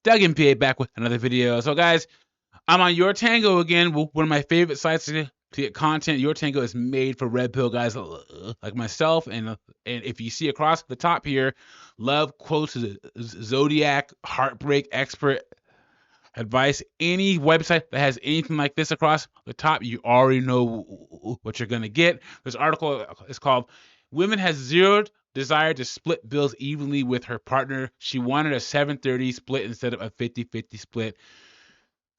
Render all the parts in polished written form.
Doug MPA back with another video. So guys, I'm on Your Tango again, one of my favorite sites to get content. Your Tango is made for red pill guys like myself, and if you see across the top here, love quotes, zodiac, heartbreak expert advice. Any website that has anything like this across the top, you already know what you're gonna get. This article is called "Women Has Zero Desire to Split Bills Evenly with Her Partner. She wanted a 7-30 split instead of a 50-50 split."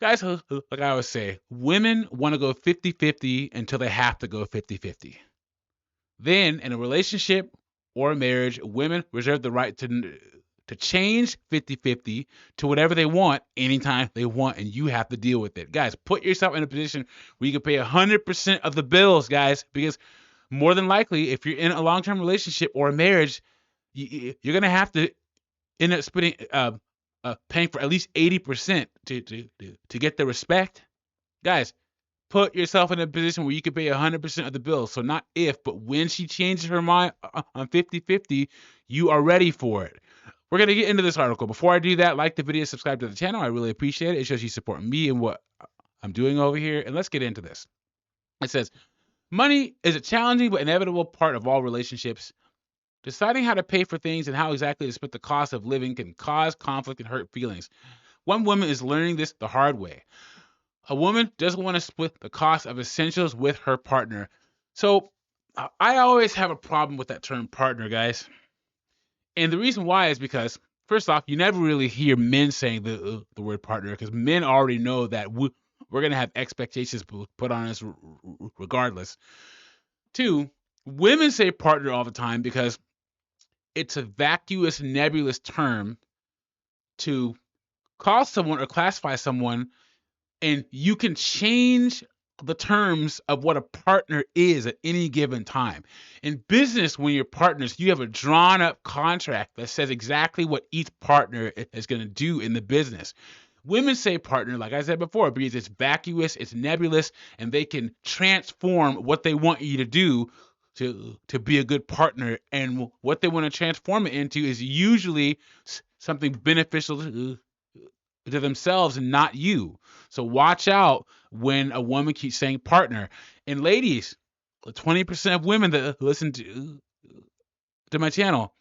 Guys, like I always say, women want to go 50-50 until they have to go 50-50. Then, in a relationship or a marriage, women reserve the right to change 50-50 to whatever they want anytime they want, and you have to deal with it. Guys, put yourself in a position where you can pay 100% of the bills, guys, because more than likely, if you're in a long-term relationship or a marriage, you're going to have to end up paying for at least 80% to get the respect. Guys, put yourself in a position where you can pay 100% of the bills. So not if, but when she changes her mind on 50-50, you are ready for it. We're going to get into this article. Before I do that, like the video, subscribe to the channel. I really appreciate it. It shows you support me and what I'm doing over here. And let's get into this. It says, money is a challenging but inevitable part of all relationships. Deciding how to pay for things and how exactly to split the cost of living can cause conflict and hurt feelings. One woman is learning this the hard way. A woman doesn't want to split the cost of essentials with her partner. So I always have a problem with that term partner, guys. And the reason why is because, first off, you never really hear men saying the word partner because men already know that we're going to have expectations put on us regardless. Two, women say partner all the time because it's a vacuous, nebulous term to call someone or classify someone, and you can change the terms of what a partner is at any given time. In business, when you're partners, you have a drawn up contract that says exactly what each partner is going to do in the business. Women say partner, like I said before, because it's vacuous, it's nebulous, and they can transform what they want you to do to be a good partner. And what they want to transform it into is usually something beneficial to themselves and not you. So watch out when a woman keeps saying partner. And ladies, 20% of women that listen to my channel,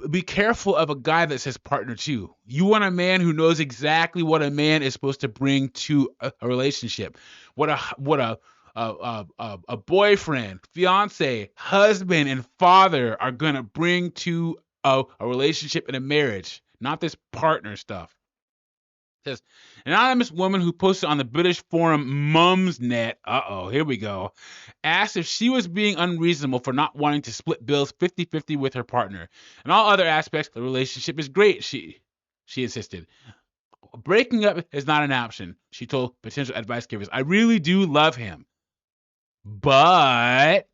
be careful of a guy that says partner too. You want a man who knows exactly what a man is supposed to bring to a relationship. What a boyfriend, fiance, husband, and father are gonna bring to a relationship and a marriage, not this partner stuff. It says, an anonymous woman who posted on the British forum Mumsnet, here we go, asked if she was being unreasonable for not wanting to split bills 50-50 with her partner. In all other aspects, the relationship is great, she insisted. Breaking up is not an option, she told potential advice givers. I really do love him, but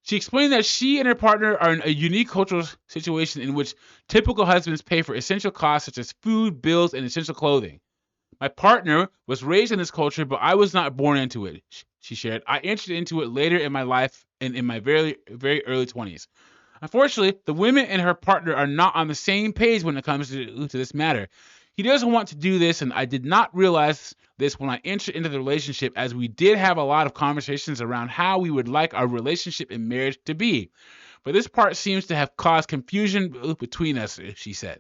she explained that she and her partner are in a unique cultural situation in which typical husbands pay for essential costs such as food, bills, and essential clothing. My partner was raised in this culture, but I was not born into it, she shared. I entered into it later in my life and in my very, very early 20s. Unfortunately, the women and her partner are not on the same page when it comes to this matter. He doesn't want to do this, and I did not realize this when I entered into the relationship, as we did have a lot of conversations around how we would like our relationship and marriage to be. But this part seems to have caused confusion between us, she said.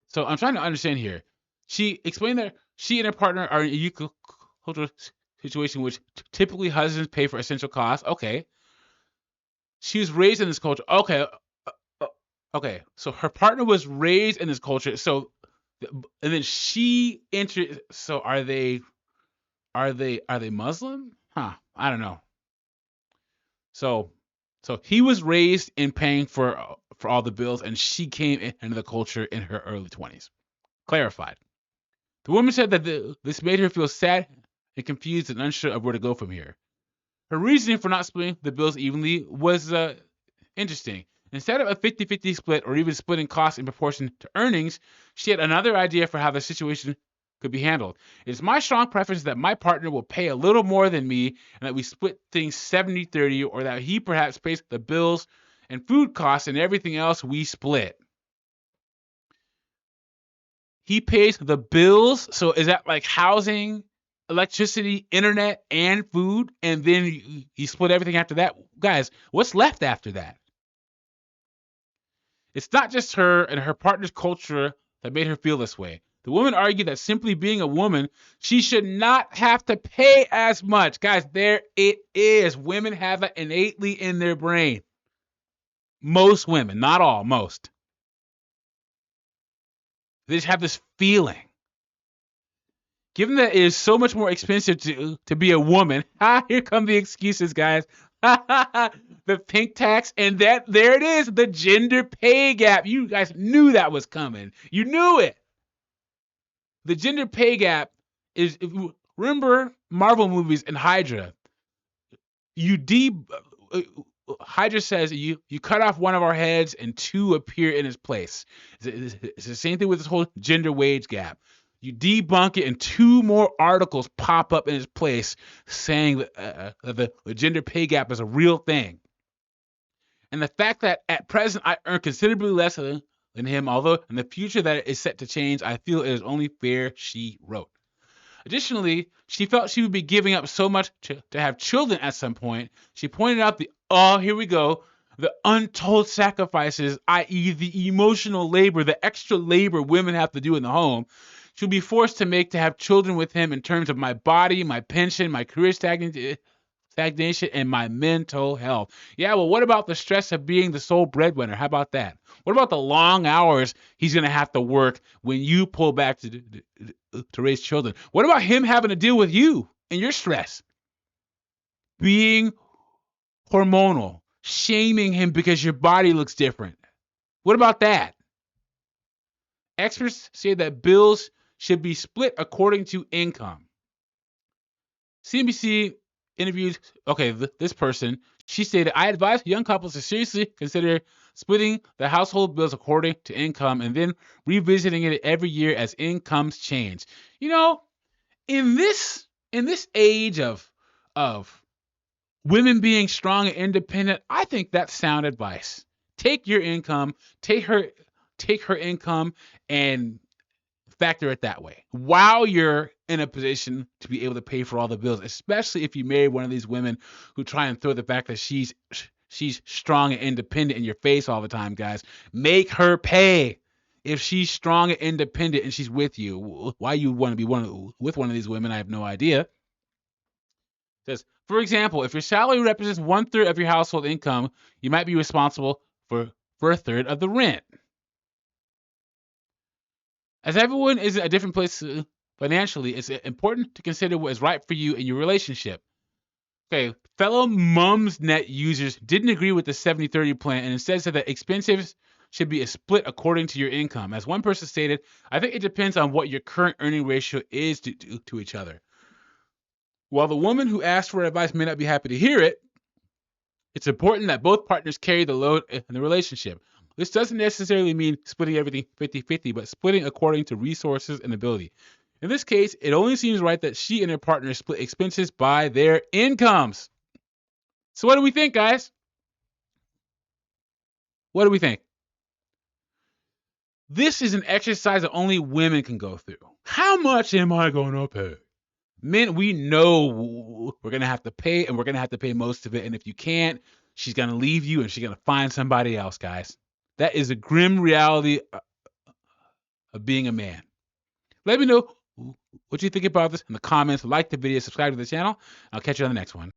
So I'm trying to understand here. She explained that she and her partner are in a unique cultural situation in which typically husbands pay for essential costs. Okay. She was raised in this culture. Okay. Okay. So her partner was raised in this culture. So, and then she entered. So are they Muslim? Huh. I don't know. So he was raised in paying for all the bills, and she came into the culture in her early 20s. Clarified. The woman said that this made her feel sad and confused and unsure of where to go from here. Her reasoning for not splitting the bills evenly was interesting. Instead of a 50-50 split or even splitting costs in proportion to earnings, she had another idea for how the situation could be handled. It is my strong preference that my partner will pay a little more than me and that we split things 70-30, or that he perhaps pays the bills and food costs and everything else we split. He pays the bills. So is that like housing, electricity, internet, and food? And then you split everything after that? Guys, what's left after that? It's not just her and her partner's culture that made her feel this way. The woman argued that simply being a woman, she should not have to pay as much. Guys, there it is. Women have that innately in their brain. Most women, not all, most. They just have this feeling. Given that it is so much more expensive to be a woman, here come the excuses, guys. The pink tax, and that there it is, the gender pay gap. You guys knew that was coming. You knew it. The gender pay gap is, remember Marvel movies and Hydra. Hydra says you cut off one of our heads and two appear in its place. It's the same thing with this whole gender wage gap. You debunk it and two more articles pop up in its place saying that the gender pay gap is a real thing. And the fact that at present I earn considerably less than him, although in the future that is set to change, I feel it is only fair, she wrote. Additionally, she felt she would be giving up so much to have children at some point. She pointed out the untold sacrifices, i.e. the emotional labor, the extra labor women have to do in the home. She'll be forced to make to have children with him in terms of my body, my pension, my career stagnation, and my mental health. Yeah, well, what about the stress of being the sole breadwinner? How about that? What about the long hours he's going to have to work when you pull back to raise children? What about him having to deal with you and your stress? Being hormonal, shaming him because your body looks different. What about that? Experts say that bills should be split according to income. CNBC interviewed, this person. She stated, I advise young couples to seriously consider splitting the household bills according to income and then revisiting it every year as incomes change. You know, in this age of women being strong and independent, I think that's sound advice. Take your income, take her income, and factor it that way while you're in a position to be able to pay for all the bills, especially if you marry one of these women who try and throw the fact that she's strong and independent in your face all the time. Guys, make her pay. If she's strong and independent and she's with you, why you want to be with one of these women, I have no idea. It says, for example, if your salary represents 1/3 of your household income, you might be responsible for 1/3 of the rent. As everyone is at a different place financially, it's important to consider what is right for you in your relationship. Okay, fellow Mumsnet users didn't agree with the 70-30 plan and instead said that expenses should be split according to your income. As one person stated, I think it depends on what your current earning ratio is to each other. While the woman who asked for advice may not be happy to hear it, it's important that both partners carry the load in the relationship. This doesn't necessarily mean splitting everything 50-50, but splitting according to resources and ability. In this case, it only seems right that she and her partner split expenses by their incomes. So what do we think, guys? What do we think? This is an exercise that only women can go through. How much am I going to pay? Men, we know we're going to have to pay, and we're going to have to pay most of it. And if you can't, she's going to leave you, and she's going to find somebody else, guys. That is a grim reality of being a man. Let me know what you think about this in the comments. Like the video, subscribe to the channel. I'll catch you on the next one.